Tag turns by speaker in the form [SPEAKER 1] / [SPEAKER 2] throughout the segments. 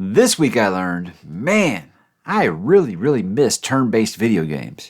[SPEAKER 1] This week I learned, man, I really miss turn-based video games.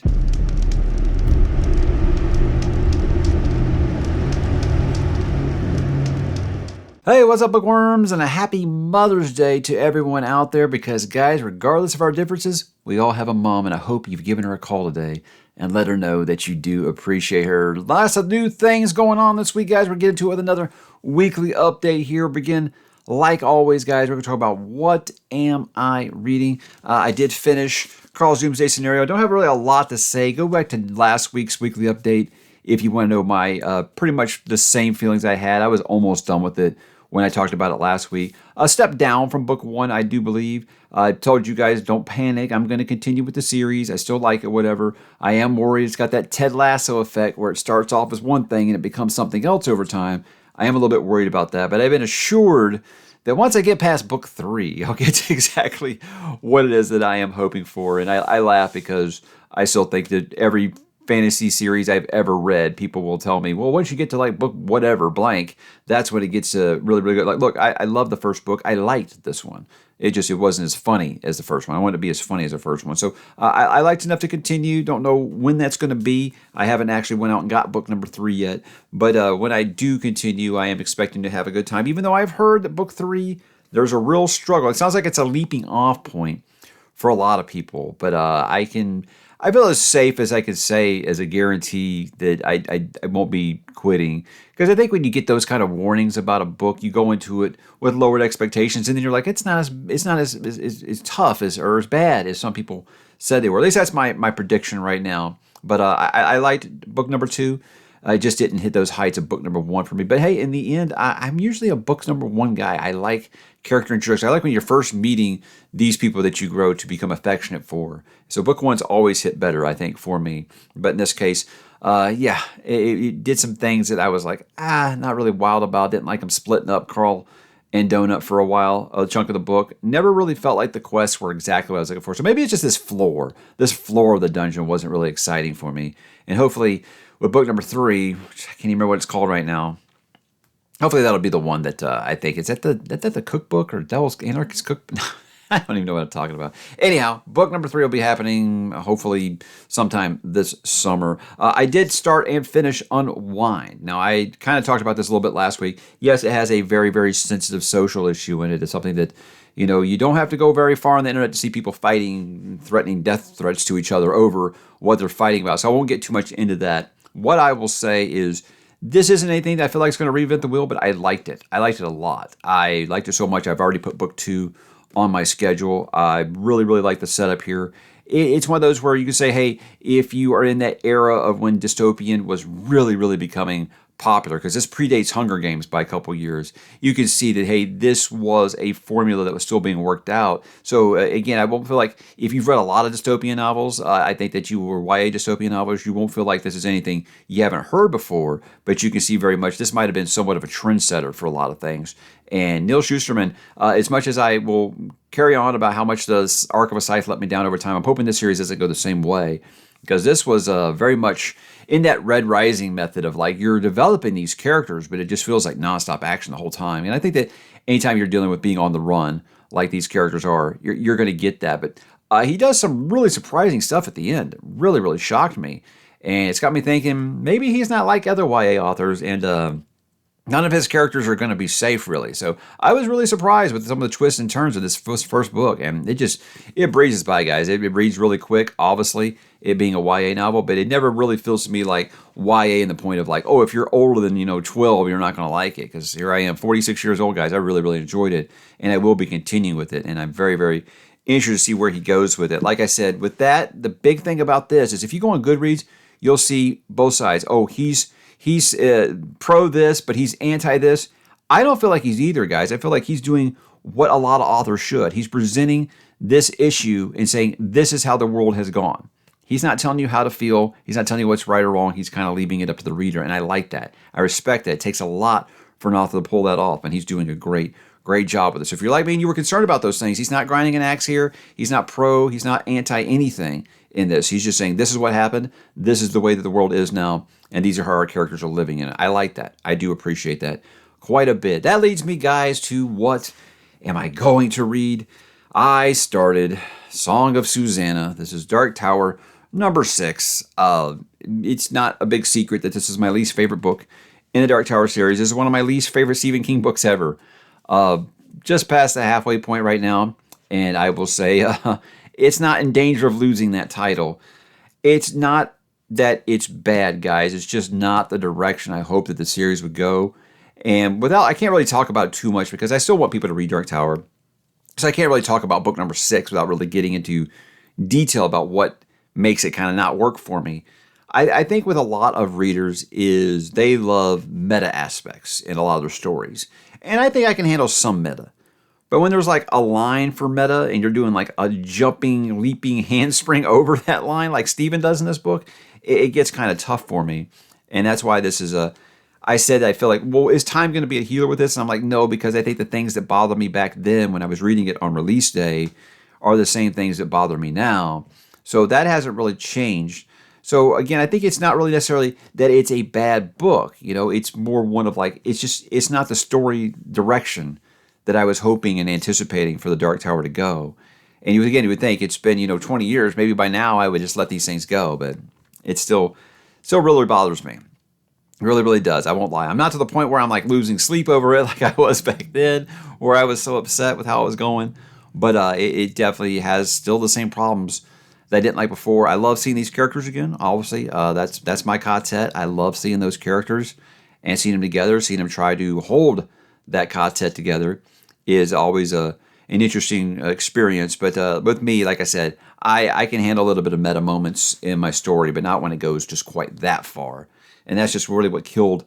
[SPEAKER 1] Hey, what's up, bookworms, and a happy Mother's Day to everyone out there because, guys, regardless of our differences, we all have a mom, and I hope you've given her a call today and let her know that you do appreciate her. Lots of new things going on this week, guys. We're getting to it with another weekly update here. Begin, like always, guys, we're going to talk about what am I reading. I did finish Carl's Doomsday Scenario. I don't have really a lot to say. Go back to last week's weekly update if you want to know my pretty much the same feelings I had. I was almost done with it when I talked about it last week. A step down from book one, I do believe. I told you guys, don't panic. I'm going to continue with the series. I still like it, whatever. I am worried it's got that Ted Lasso effect where it starts off as one thing and it becomes something else over time. I am a little bit worried about that, but I've been assured that once I get past book 3, I'll get to exactly what it is that I am hoping for. And I laugh because I still think that every fantasy series I've ever read, people will tell me, well, once you get to like book whatever, blank, that's when it gets really good. Like, look, I love the first book. I liked this one. It wasn't as funny as the first one. I want it to be as funny as the first one. So I liked enough to continue. Don't know when that's going to be. I haven't actually went out and got book number 3 yet. But when I do continue, I am expecting to have a good time. Even though I've heard that book 3, there's a real struggle. It sounds like it's a leaping off point for a lot of people. But I feel as safe as I could say as a guarantee that I won't be quitting. Because I think when you get those kind of warnings about a book, you go into it with lowered expectations, and then you're like, it's not as tough or as bad as some people said they were. At least that's my prediction right now. But I liked book number 2. I just didn't hit those heights of book number 1 for me. But hey, in the end, I'm usually a book number 1 guy. I like character introduction. I like when you're first meeting these people that you grow to become affectionate for. So book 1's always hit better, I think, for me. But in this case, it did some things that I was like, not really wild about. Didn't like them splitting up Carl and Donut for a while, a chunk of the book. Never really felt like the quests were exactly what I was looking for. So maybe it's just this floor. This floor of the dungeon wasn't really exciting for me. And hopefully with book number 3, which I can't even remember what it's called right now, hopefully that'll be the one that I think. Is that the cookbook or Devil's Anarchist Cookbook? I don't even know what I'm talking about. Anyhow, book number 3 will be happening hopefully sometime this summer. I did start and finish Unwind. Now, I kind of talked about this a little bit last week. Yes, it has a very sensitive social issue in it. It's something that, you don't have to go very far on the internet to see people fighting, threatening death threats to each other over what they're fighting about. So I won't get too much into that. What I will say is, this isn't anything that I feel like is going to reinvent the wheel, but I liked it. I liked it a lot. I liked it so much, I've already put book 2 on my schedule. I really like the setup here. It's one of those where you can say, hey, if you are in that era of when dystopian was really becoming popular, because this predates Hunger Games by a couple years, you can see that, hey, this was a formula that was still being worked out. So again, I won't feel like, if you've read a lot of dystopian novels, I think that you were YA dystopian novels, you won't feel like this is anything you haven't heard before, but you can see very much this might have been somewhat of a trendsetter for a lot of things. And Neal Shusterman, as much as I will carry on about how much the Arc of a Scythe let me down over time, I'm hoping this series doesn't go the same way, because this was very much in that Red Rising method of like, you're developing these characters, but it just feels like nonstop action the whole time. And I think that anytime you're dealing with being on the run, like these characters are, you're going to get that. But he does some really surprising stuff at the end. It really shocked me. And it's got me thinking, maybe he's not like other YA authors, and none of his characters are going to be safe, really. So I was really surprised with some of the twists and turns of this first book. And it breezes by, guys. It reads really quick, obviously, it being a YA novel, but it never really feels to me like YA in the point of like, oh, if you're older than, 12, you're not going to like it. Because here I am, 46 years old, guys. I really enjoyed it, and I will be continuing with it. And I'm very interested to see where he goes with it. Like I said, with that, the big thing about this is if you go on Goodreads, you'll see both sides. Oh, he's pro this, but he's anti this. I don't feel like he's either, guys. I feel like he's doing what a lot of authors should. He's presenting this issue and saying, this is how the world has gone. He's not telling you how to feel. He's not telling you what's right or wrong. He's kind of leaving it up to the reader, and I like that. I respect that. It takes a lot for an author to pull that off, and he's doing a great job with this. So if you're like me and you were concerned about those things, he's not grinding an axe here. He's not pro. He's not anti anything in this. He's just saying, this is what happened. This is the way that the world is now, and these are how our characters are living in it. I like that. I do appreciate that quite a bit. That leads me, guys, to what am I going to read? I started Song of Susanna. This is Dark Tower number 6. It's not a big secret that this is my least favorite book in the Dark Tower series. This is one of my least favorite Stephen King books ever. Just past the halfway point right now, and I will say it's not in danger of losing that title. It's not that it's bad, guys. It's just not the direction I hoped that the series would go. And I can't really talk about it too much because I still want people to read Dark Tower. So I can't really talk about book number 6 without really getting into detail about what makes it kind of not work for me. I think with a lot of readers is they love meta aspects in a lot of their stories. And I think I can handle some meta. But when there's like a line for meta and you're doing like a jumping, leaping handspring over that line like Stephen does in this book, it gets kind of tough for me. And that's why this is I said I feel like, well, is time going to be a healer with this? And I'm like, no, because I think the things that bothered me back then when I was reading it on release day are the same things that bother me now. So that hasn't really changed. So again, I think it's not really necessarily that it's a bad book. You know, it's more one of like, it's not the story direction that I was hoping and anticipating for the Dark Tower to go. And you would think it's been, 20 years. Maybe by now I would just let these things go, but it still really bothers me. It really, really does. I won't lie. I'm not to the point where I'm like losing sleep over it like I was back then, where I was so upset with how it was going. But it definitely has still the same problems that I didn't like before. I love seeing these characters again, obviously. That's my quartet. I love seeing those characters and seeing them together, seeing them try to hold that quartet together is always an interesting experience. But with me, like I said, I can handle a little bit of meta moments in my story, but not when it goes just quite that far. And that's just really what killed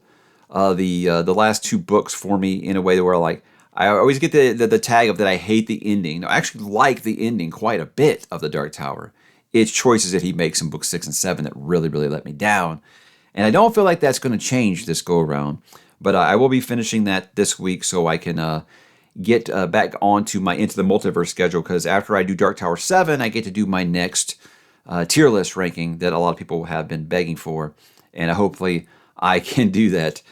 [SPEAKER 1] the last 2 books for me in a way where like I always get the tag of that I hate the ending. No, I actually like the ending quite a bit of the Dark Tower. It's choices that he makes in books 6 and 7 that really, really let me down. And I don't feel like that's going to change this go around. But I will be finishing that this week so I can get back onto my Into the Multiverse schedule, because after I do Dark Tower 7, I get to do my next tier list ranking that a lot of people have been begging for. And hopefully I can do that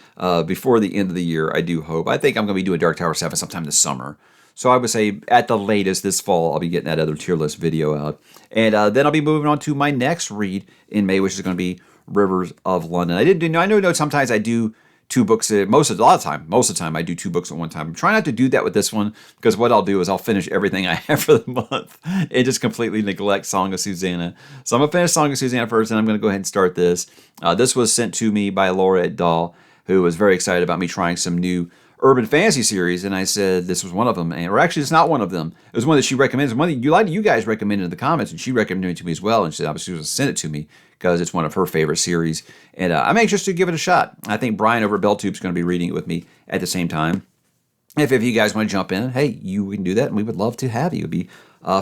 [SPEAKER 1] before the end of the year, I do hope. I think I'm going to be doing Dark Tower 7 sometime this summer. So I would say at the latest this fall, I'll be getting that other tier list video out. And then I'll be moving on to my next read in May, which is going to be Rivers of London. I know sometimes I do 2 books. Most of the time I do 2 books at one time. I'm trying not to do that with this one, because what I'll do is I'll finish everything I have for the month and just completely neglect Song of Susanna. So I'm going to finish Song of Susanna first, and I'm going to go ahead and start this. This was sent to me by Laura et al., who was very excited about me trying some new urban fantasy series, and I said this was one of them. Or actually, it's not one of them. It was one that she recommended. One that you guys recommended in the comments, and she recommended it to me as well, and she said obviously she was going to send it to me because it's one of her favorite series. And I'm anxious to give it a shot. I think Brian over at BellTube is going to be reading it with me at the same time. If you guys want to jump in, hey, you can do that, and we would love to have you. It'd be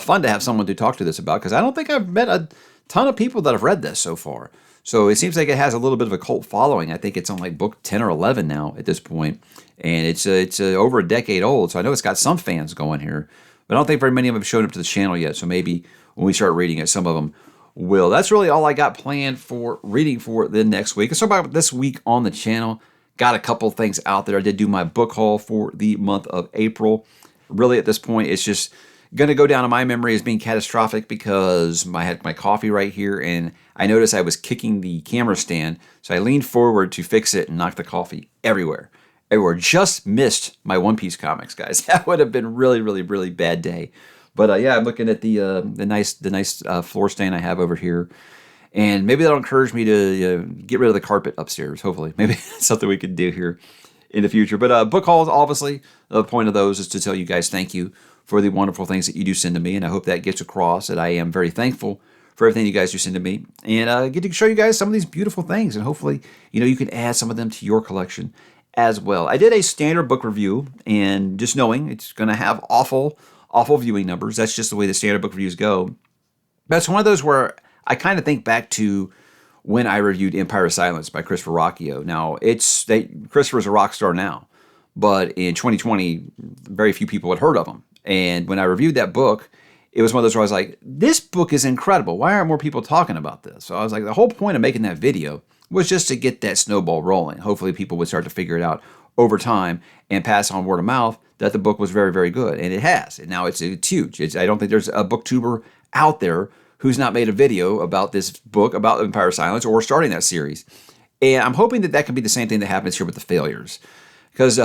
[SPEAKER 1] fun to have someone to talk to this about, because I don't think I've met a ton of people that have read this so far. So it seems like it has a little bit of a cult following. I think it's on like book 10 or 11 now at this point. And it's over a decade old, so I know it's got some fans going here. But I don't think very many of them have showed up to the channel yet, so maybe when we start reading it, some of them will. That's really all I got planned for reading for the next week. Let's talk about this week on the channel. Got a couple things out there. I did do my book haul for the month of April. Really, at this point, it's just going to go down in my memory as being catastrophic, because I had my coffee right here, and I noticed I was kicking the camera stand, so I leaned forward to fix it and knocked the coffee everywhere. Just missed my One Piece comics, guys. That would have been a really, really, really bad day. But yeah, I'm looking at the nice floor stain I have over here, and maybe that'll encourage me to get rid of the carpet upstairs. Hopefully, maybe that's something we could do here in the future. But book hauls, obviously, the point of those is to tell you guys thank you for the wonderful things that you do send to me, and I hope that gets across that I am very thankful for everything you guys do send to me, and get to show you guys some of these beautiful things, and hopefully, you can add some of them to your collection as well. I did a standard book review, and just knowing it's going to have awful viewing numbers. That's just the way the standard book reviews go. That's one of those where I kind of think back to when I reviewed Empire of Silence by Christopher Rocchio. Now, Christopher's a rock star now, but in 2020, very few people had heard of him. And when I reviewed that book, it was one of those where I was like, this book is incredible. Why aren't more people talking about this? So I was like, the whole point of making that video was just to get that snowball rolling. Hopefully people would start to figure it out over time and pass on word of mouth that the book was very, very good. And it has. And now it's huge. I don't think there's a booktuber out there who's not made a video about this book, about Empire of Silence, or starting that series. And I'm hoping that can be the same thing that happens here with the failures. Because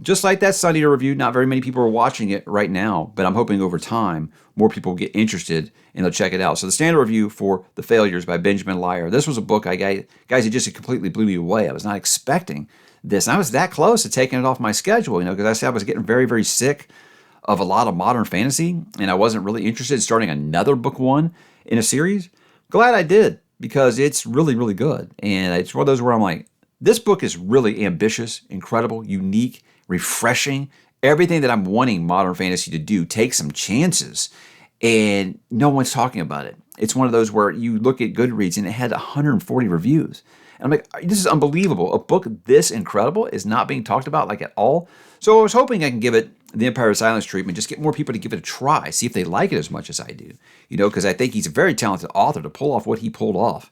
[SPEAKER 1] just like that Sun Eater review, not very many people are watching it right now, but I'm hoping over time more people will get interested and they'll check it out. So the standard review for The Failures by Benjamin Lyer. This was a book, guys, it just completely blew me away. I was not expecting this. And I was that close to taking it off my schedule, because I said I was getting very, very sick of a lot of modern fantasy, and I wasn't really interested in starting another book one in a series. Glad I did, because it's really, really good. And it's one of those where I'm like, this book is really ambitious, incredible, unique, refreshing. Everything that I'm wanting modern fantasy to do, take some chances, and no one's talking about it. It's one of those where you look at Goodreads and it had 140 reviews. And I'm like, this is unbelievable. A book this incredible is not being talked about like at all. So I was hoping I can give it the Empire of Silence treatment, just get more people to give it a try, see if they like it as much as I do. Because I think he's a very talented author. To pull off what he pulled off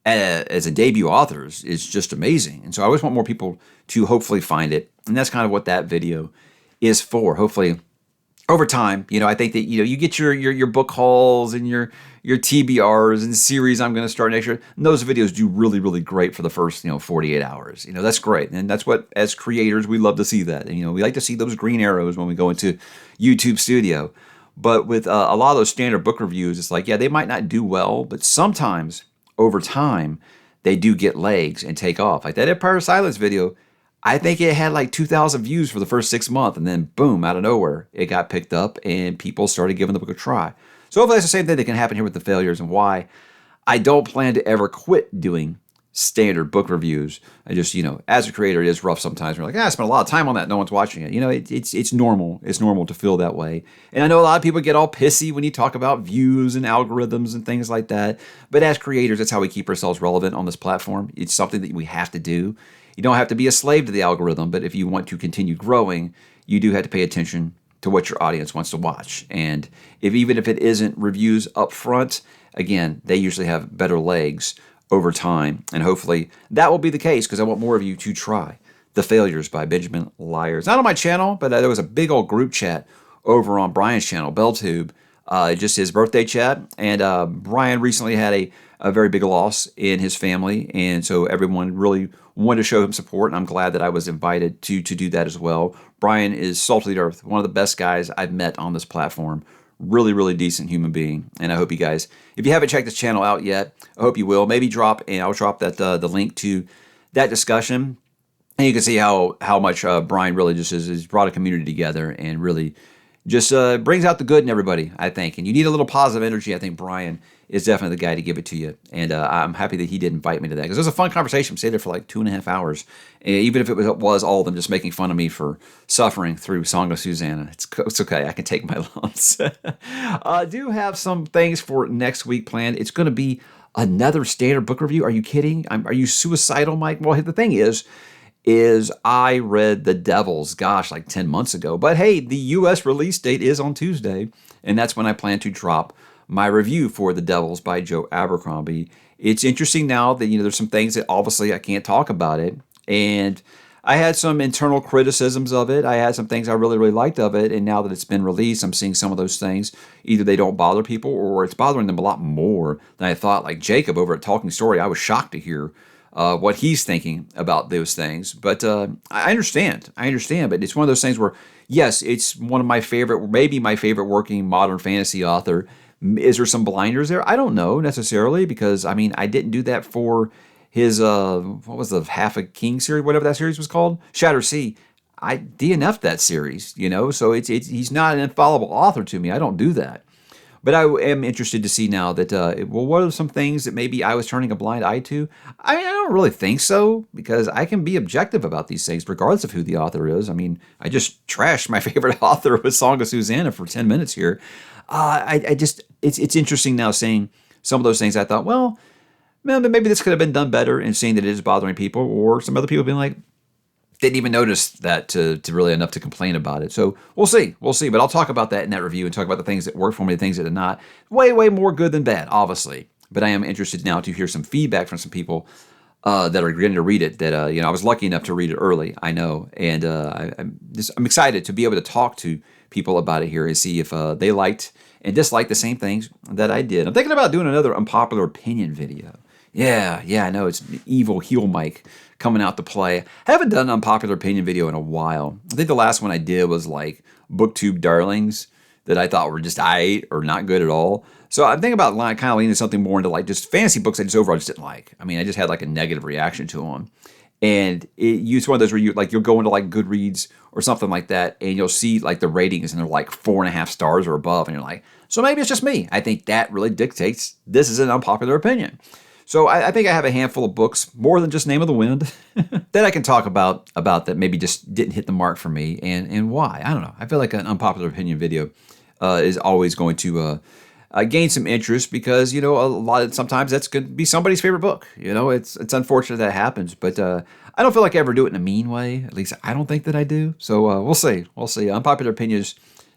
[SPEAKER 1] as a debut author is just amazing. And so I always want more people to hopefully find it. And that's kind of what that video is for. Hopefully over time, I think that, you get your book hauls and your TBRs and series I'm going to start next year. And those videos do really, really great for the first, 48 hours. That's great. And that's what, as creators, we love to see that. And, we like to see those green arrows when we go into YouTube Studio. But with a lot of those standard book reviews, it's like, yeah, they might not do well, but sometimes over time, they do get legs and take off. Like that Empire of Silence video, I think it had like 2,000 views for the first 6 months, and then boom, out of nowhere, it got picked up and people started giving the book a try. So hopefully that's the same thing that can happen here with The Failures, and why I don't plan to ever quit doing standard book reviews. I just, as a creator, it is rough sometimes. We're like, I spent a lot of time on that. No one's watching it. It's normal. It's normal to feel that way. And I know a lot of people get all pissy when you talk about views and algorithms and things like that. But as creators, that's how we keep ourselves relevant on this platform. It's something that we have to do. You don't have to be a slave to the algorithm, but if you want to continue growing, you do have to pay attention to what your audience wants to watch. And even if it isn't reviews up front, again, they usually have better legs over time. And hopefully that will be the case, because I want more of you to try The Failures by Benjamin Lyer. It's not on my channel, but there was a big old group chat over on Brian's channel, BellTube, just his birthday chat. And Brian recently had a very big loss in his family. And so everyone really wanted to show him support. And I'm glad that I was invited to do that as well. Brian is salt of the earth, one of the best guys I've met on this platform. Really, really decent human being. And I hope you guys, if you haven't checked this channel out yet, I hope you will. Maybe I'll drop that the link to that discussion. And you can see how much Brian really just has brought a community together and really just brings out the good in everybody, I think. And you need a little positive energy. I think Brian is definitely the guy to give it to you. And I'm happy that he did invite me to that, because it was a fun conversation. We stayed there for like 2.5 hours. Even if it was all of them just making fun of me for suffering through Song of Susanna. It's okay. I can take my lumps. I do have some things for next week planned. It's going to be another standard book review. Are you kidding? Are you suicidal, Mike? Well, the thing is I read The Devils, like 10 months ago. But hey, the U.S. release date is on Tuesday, and that's when I plan to drop my review for The Devils by Joe Abercrombie. It's interesting now that, there's some things that obviously I can't talk about it. And I had some internal criticisms of it. I had some things I really, really liked of it. And now that it's been released, I'm seeing some of those things. Either they don't bother people, or it's bothering them a lot more than I thought. Like Jacob over at Talking Story, I was shocked to hear what he's thinking about those things. But I understand. But it's one of those things where, yes, it's one of my favorite, maybe my favorite working modern fantasy author. Is there some blinders there? I don't know necessarily, because, I didn't do that for his, what was the Half a King series, whatever that series was called? Shattered Sea. I DNF'd that series, so he's not an infallible author to me. I don't do that. But I am interested to see now that, what are some things that maybe I was turning a blind eye to? I don't really think so, because I can be objective about these things regardless of who the author is. I just trashed my favorite author with Song of Susanna for 10 minutes here. It's interesting now seeing some of those things. I thought, well, maybe this could have been done better, and seeing that it is bothering people, or some other people being like, didn't even notice that to really enough to complain about it. So we'll see. But I'll talk about that in that review and talk about the things that work for me, the things that did not. Way, way more good than bad, obviously. But I am interested now to hear some feedback from some people that are going to read it. That I was lucky enough to read it early. I know, and I'm excited to be able to talk to people about it here and see if they liked and disliked the same things that I did. I'm thinking about doing another unpopular opinion video. Yeah, I know it's evil heel Mike coming out to play. I haven't done an unpopular opinion video in a while. I think the last one I did was like booktube darlings that I thought were just or not good at all. So I'm thinking about kind of leaning something more into like just fantasy books I just overall just didn't like. I mean, I just had like a negative reaction to them. And it's one of those where you'll go into like Goodreads or something like that, and you'll see like the ratings, and they're like 4.5 stars or above, and you're like, so maybe it's just me. I think that really dictates this is an unpopular opinion. So I think I have a handful of books, more than just Name of the Wind, that I can talk about that maybe just didn't hit the mark for me, and why. I don't know. I feel like an unpopular opinion video is always going to gain some interest because, sometimes that's going to be somebody's favorite book. It's unfortunate that happens, but I don't feel like I ever do it in a mean way. At least I don't think that I do. So we'll see. We'll see. Unpopular opinions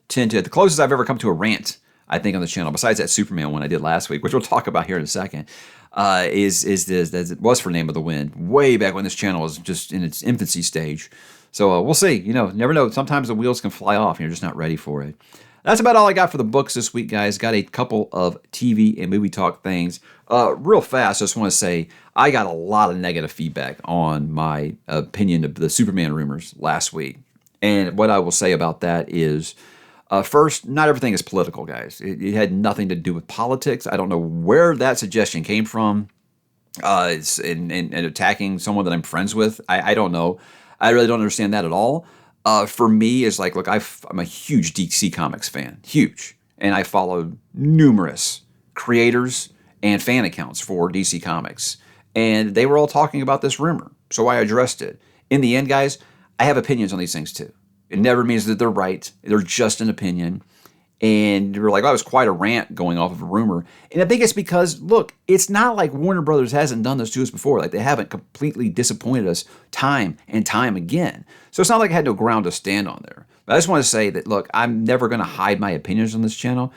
[SPEAKER 1] tend to, the closest I've ever come to a rant, I think, on the channel, besides that Superman one I did last week, which we'll talk about here in a second, is this, as it was for Name of the Wind, way back when this channel was just in its infancy stage. So we'll see. Never know. Sometimes the wheels can fly off and you're just not ready for it. That's about all I got for the books this week, guys. Got a couple of TV and movie talk things. Real fast, I just want to say I got a lot of negative feedback on my opinion of the Superman rumors last week. And what I will say about that is, first, not everything is political, guys. It had nothing to do with politics. I don't know where that suggestion came from. And attacking someone that I'm friends with. I don't know. I really don't understand that at all. For me, is like, look, I'm a huge DC Comics fan, huge. And I follow numerous creators and fan accounts for DC Comics. And they were all talking about this rumor. So I addressed it. In the end, guys, I have opinions on these things too. It never means that they're right. They're just an opinion. And we're like, that was quite a rant going off of a rumor. And I think it's because, look, it's not like Warner Brothers hasn't done this to us before. Like, they haven't completely disappointed us time and time again. So it's not like I had no ground to stand on there. But I just want to say that, look, I'm never going to hide my opinions on this channel.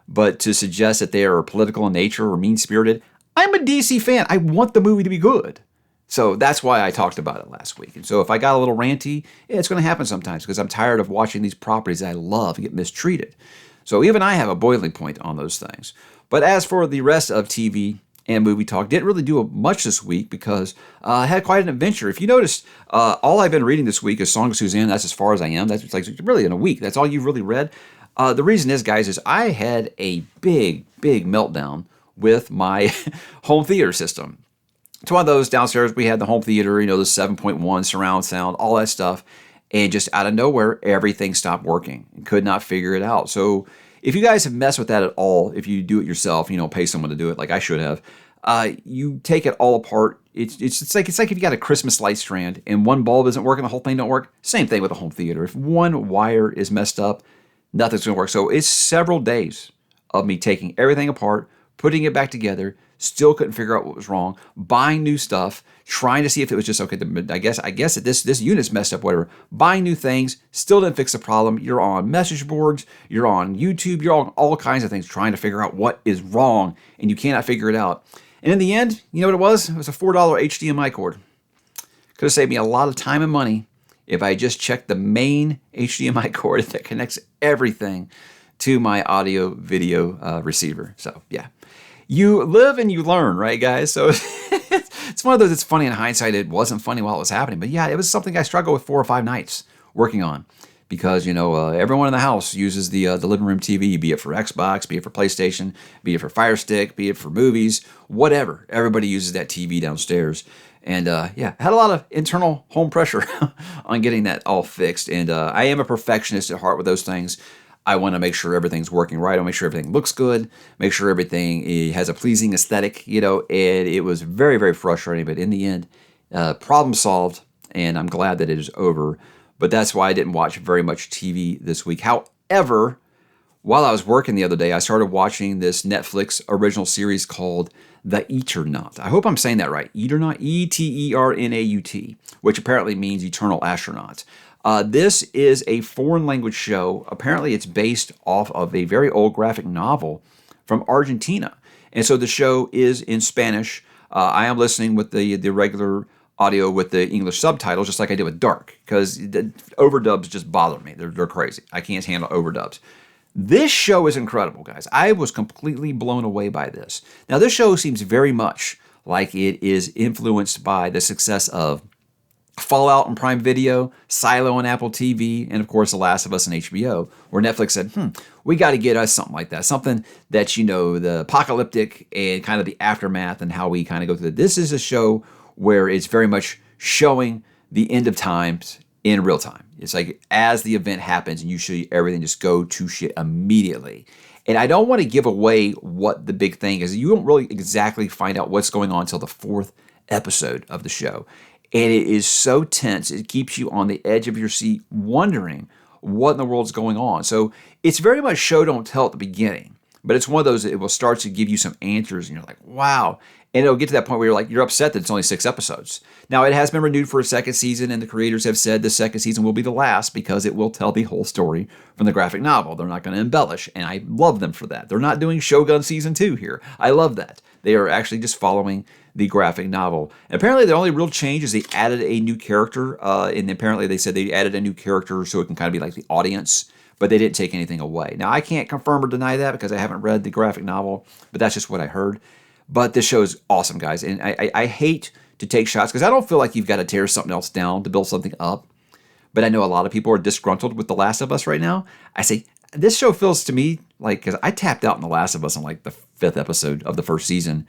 [SPEAKER 1] But to suggest that they are political in nature or mean-spirited, I'm a DC fan. I want the movie to be good. So that's why I talked about it last week. And so if I got a little ranty, it's going to happen sometimes because I'm tired of watching these properties that I love get mistreated. So even I have a boiling point on those things. But as for the rest of TV and movie talk, didn't really do much this week because I had quite an adventure. If you noticed, all I've been reading this week is Song of Suzanne. That's as far as I am. That's like really in a week. That's all you've really read. The reason is, guys, is I had a big meltdown with my home theater system. It's one of those downstairs. We had the home theater, the 7.1 surround sound, all that stuff. And just out of nowhere, everything stopped working and could not figure it out. So if you guys have messed with that at all, if you do it yourself, pay someone to do it like I should have, you take it all apart. It's like if you got a Christmas light strand and one bulb isn't working, the whole thing don't work. Same thing with a home theater. If one wire is messed up, nothing's going to work. So it's several days of me taking everything apart, putting it back together, still couldn't figure out what was wrong, buying new stuff, trying to see if it was just okay. I guess that this unit's messed up, whatever. Buying new things, still didn't fix the problem. You're on message boards, you're on YouTube, you're on all kinds of things trying to figure out what is wrong, and you cannot figure it out. And in the end, you know what it was? It was a $4 HDMI cord. Could have saved me a lot of time and money if I just checked the main HDMI cord that connects everything to my audio video receiver. So yeah. You live and you learn, right, guys? So it's one of those, it's funny in hindsight. It wasn't funny while it was happening. But yeah, it was something I struggled with 4 or 5 nights working on because, everyone in the house uses the living room TV, be it for Xbox, be it for PlayStation, be it for Fire Stick, be it for movies, whatever. Everybody uses that TV downstairs. And yeah, had a lot of internal home pressure on getting that all fixed. And I am a perfectionist at heart with those things. I want to make sure everything's working right. I want to make sure everything looks good, make sure everything has a pleasing aesthetic, and it was very, very frustrating. But in the end, problem solved, and I'm glad that it is over. But that's why I didn't watch very much TV this week. However, while I was working the other day, I started watching this Netflix original series called The Eternaut. I hope I'm saying that right. Eternaut, Eternaut, which apparently means eternal astronaut. This is a foreign language show. Apparently, it's based off of a very old graphic novel from Argentina. And so the show is in Spanish. I am listening with the regular audio with the English subtitles, just like I did with Dark, because overdubs just bother me. They're crazy. I can't handle overdubs. This show is incredible, guys. I was completely blown away by this. Now, this show seems very much like it is influenced by the success of Fallout on Prime Video, Silo on Apple TV, and of course The Last of Us on HBO, where Netflix said, we got to get us something like that. Something that, the apocalyptic and kind of the aftermath and how we kind of go through it. This is a show where it's very much showing the end of times in real time. It's like as the event happens and you see everything just go to shit immediately. And I don't want to give away what the big thing is. You don't really exactly find out what's going on until the 4th episode of the show. And it is so tense, it keeps you on the edge of your seat wondering what in the world's going on. So it's very much show don't tell at the beginning, but it's one of those that it will start to give you some answers and you're like, wow. And it'll get to that point where you're upset that it's only 6 episodes. Now, it has been renewed for a second season, and the creators have said the second season will be the last because it will tell the whole story from the graphic novel. They're not going to embellish, and I love them for that. They're not doing Shogun Season 2 here. I love that. They are actually just following the graphic novel. And apparently, the only real change is they added a new character, and apparently they said they added a new character so it can kind of be like the audience, but they didn't take anything away. Now, I can't confirm or deny that because I haven't read the graphic novel, but that's just what I heard. But this show is awesome, guys. And I hate to take shots because I don't feel like you've got to tear something else down to build something up. But I know a lot of people are disgruntled with The Last of Us right now. I say, this show feels to me like, because I tapped out in The Last of Us on like the 5th episode of the first season.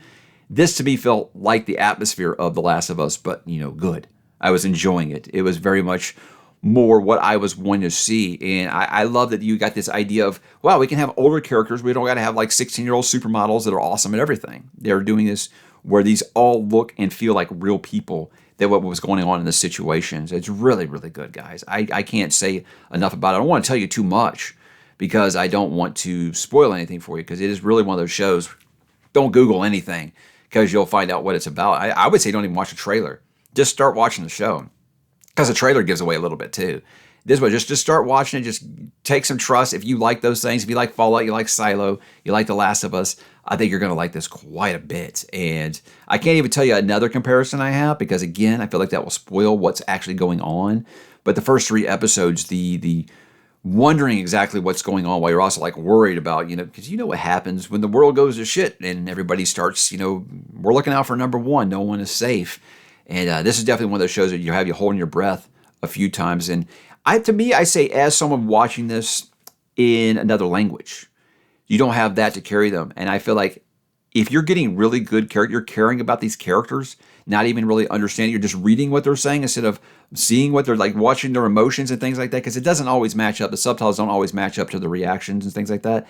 [SPEAKER 1] This to me felt like the atmosphere of The Last of Us, but, good. I was enjoying it. It was very much more what I was wanting to see. And I love that you got this idea of, wow, we can have older characters. We don't got to have like 16-year-old supermodels that are awesome at everything. They're doing this where these all look and feel like real people, that what was going on in the situations. It's really, really good, guys. I can't say enough about it. I don't want to tell you too much because I don't want to spoil anything for you because it is really one of those shows. Don't Google anything because you'll find out what it's about. I would say don't even watch a trailer. Just start watching the show. Because the trailer gives away a little bit too. This way, just start watching it. Just take some trust. If you like those things, if you like Fallout, you like Silo, you like The Last of Us, I think you're going to like this quite a bit. And I can't even tell you another comparison I have because, again, I feel like that will spoil what's actually going on. But the first 3 episodes, the wondering exactly what's going on while you're also like worried about, because what happens when the world goes to shit and everybody starts, we're looking out for number one. No one is safe. And this is definitely one of those shows that you have you holding your breath a few times. And to me, I say as someone watching this in another language, you don't have that to carry them. And I feel like if you're getting really good character, you're caring about these characters, not even really understanding, you're just reading what they're saying instead of seeing what they're like, watching their emotions and things like that, because it doesn't always match up. The subtitles don't always match up to the reactions and things like that.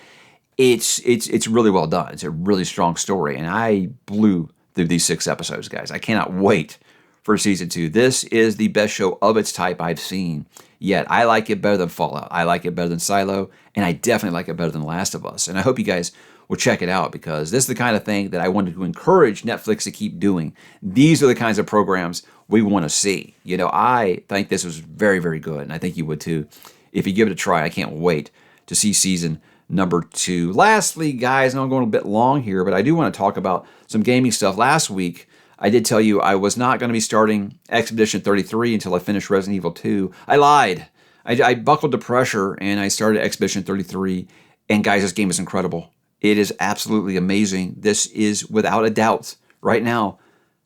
[SPEAKER 1] It's really well done. It's a really strong story. And I blew through these 6 episodes, guys. I cannot wait for season 2. This is the best show of its type I've seen yet. I like it better than Fallout. I like it better than Silo, and I definitely like it better than The Last of Us. And I hope you guys will check it out because this is the kind of thing that I wanted to encourage Netflix to keep doing. These are the kinds of programs we want to see. I think this was very, very good, and I think you would too. If you give it a try, I can't wait to see season number 2. Lastly, guys, I know I'm going a bit long here, but I do want to talk about some gaming stuff. Last week, I did tell you I was not going to be starting Expedition 33 until I finished Resident Evil 2. I lied. I buckled to pressure and I started Expedition 33. And guys, this game is incredible. It is absolutely amazing. This is without a doubt right now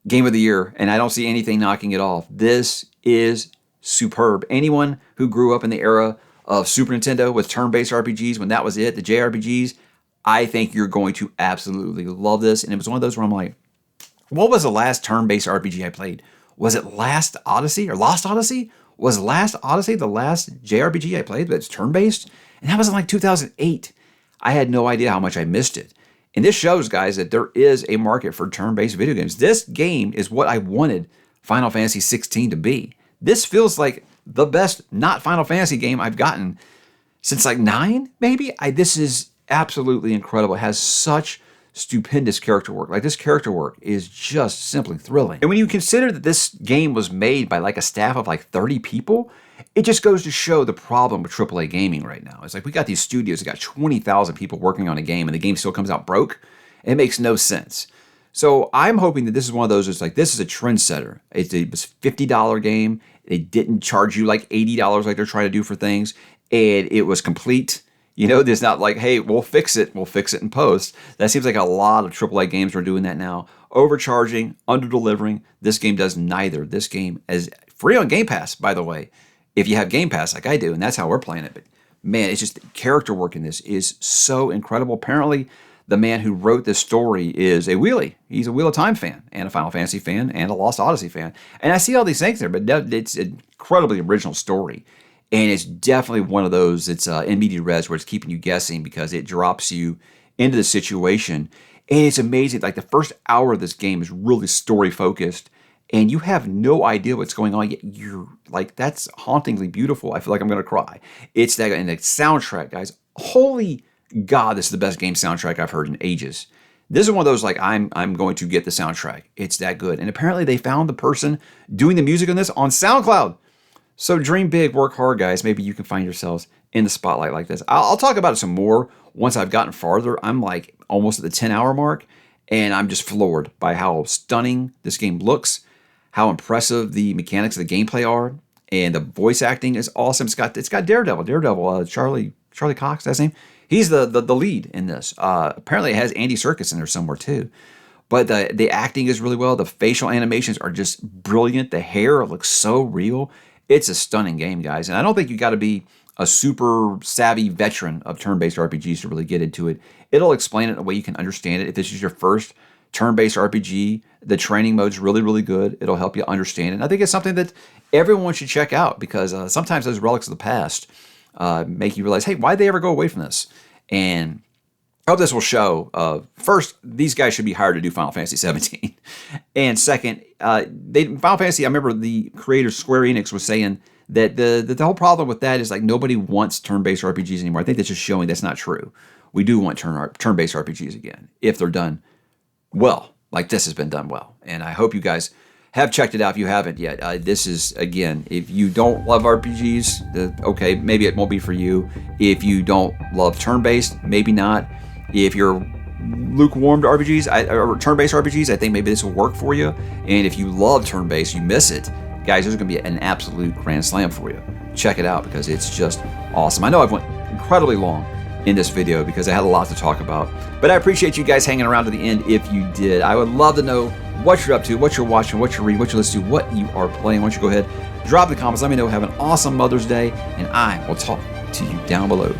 [SPEAKER 1] Game of the Year, and I don't see anything knocking it off. This is superb. Anyone who grew up in the era of Super Nintendo with turn-based RPGs, when that was it, the JRPGs, I think you're going to absolutely love this. And it was one of those where I'm like, what was the last turn-based RPG I played? Was it Last Odyssey or Lost Odyssey? Was Last Odyssey the last JRPG I played that's turn-based? And that was in like 2008. I had no idea how much I missed it. And this shows, guys, that there is a market for turn-based video games. This game is what I wanted Final Fantasy 16 to be. This feels like the best not Final Fantasy game I've gotten since like 9, maybe? This is absolutely incredible. It has such stupendous character work. Like, this character work is just simply thrilling. And when you consider that this game was made by like a staff of like 30 people, it just goes to show the problem with AAA gaming right now. It's like we got these studios that got 20,000 people working on a game and the game still comes out broke. It makes no sense. So I'm hoping that this is one of those that's like, this is a trendsetter. It was a $50 game. They didn't charge you like $80 like they're trying to do for things. And it was complete. You know, there's not like, hey, we'll fix it in post. That seems like a lot of AAA games are doing that now. Overcharging, under-delivering. This game does neither. This game is free on Game Pass, by the way, if you have Game Pass like I do, and that's how we're playing it. But man, it's just character work in this is so incredible. Apparently, the man who wrote this story is a Wheelie. He's a Wheel of Time fan and a Final Fantasy fan and a Lost Odyssey fan. And I see all these things there, but it's an incredibly original story. And it's definitely one of those, it's in media res where it's keeping you guessing because it drops you into the situation. And it's amazing. Like the first hour of this game is really story focused and you have no idea what's going on. Yet you're like, that's hauntingly beautiful. I feel like I'm going to cry. It's that, and the soundtrack, guys, holy God, this is the best game soundtrack I've heard in ages. This is one of those like, I'm going to get the soundtrack. It's that good. And apparently they found the person doing the music on this on SoundCloud. So dream big, work hard, guys. Maybe you can find yourselves in the spotlight like this. I'll talk about it some more once I've gotten farther. I'm like almost at the 10-hour mark, and I'm just floored by how stunning this game looks, how impressive the mechanics of the gameplay are, and the voice acting is awesome. It's got Daredevil, Charlie Cox, that's his name. He's the lead in this. Apparently it has Andy Serkis in there somewhere too. But the acting is really well. The facial animations are just brilliant. The hair looks so real. It's a stunning game, guys. And I don't think you got to be a super savvy veteran of turn-based RPGs to really get into it. It'll explain it in a way you can understand it. If this is your first turn-based RPG, the training mode's really, really good. It'll help you understand it. And I think it's something that everyone should check out because sometimes those relics of the past make you realize, hey, why'd they ever go away from this? And I hope this will show, first, these guys should be hired to do Final Fantasy 17. And second, Final Fantasy, I remember the creator Square Enix was saying that the whole problem with that is like nobody wants turn-based RPGs anymore. I think that's just showing that's not true. We do want turn-based RPGs again, if they're done well, like this has been done well. And I hope you guys have checked it out if you haven't yet. This is, again, if you don't love RPGs, okay, maybe it won't be for you. If you don't love turn-based, maybe not. If you're lukewarm to RPGs, or turn-based RPGs, I think maybe this will work for you. And if you love turn-based, you miss it, guys, there's going to be an absolute grand slam for you. Check it out because it's just awesome. I know I've went incredibly long in this video because I had a lot to talk about, but I appreciate you guys hanging around to the end if you did. I would love to know what you're up to, what you're watching, what you're reading, what you're listening to, what you are playing. Why don't you go ahead, drop in the comments, let me know. Have an awesome Mother's Day, and I will talk to you down below.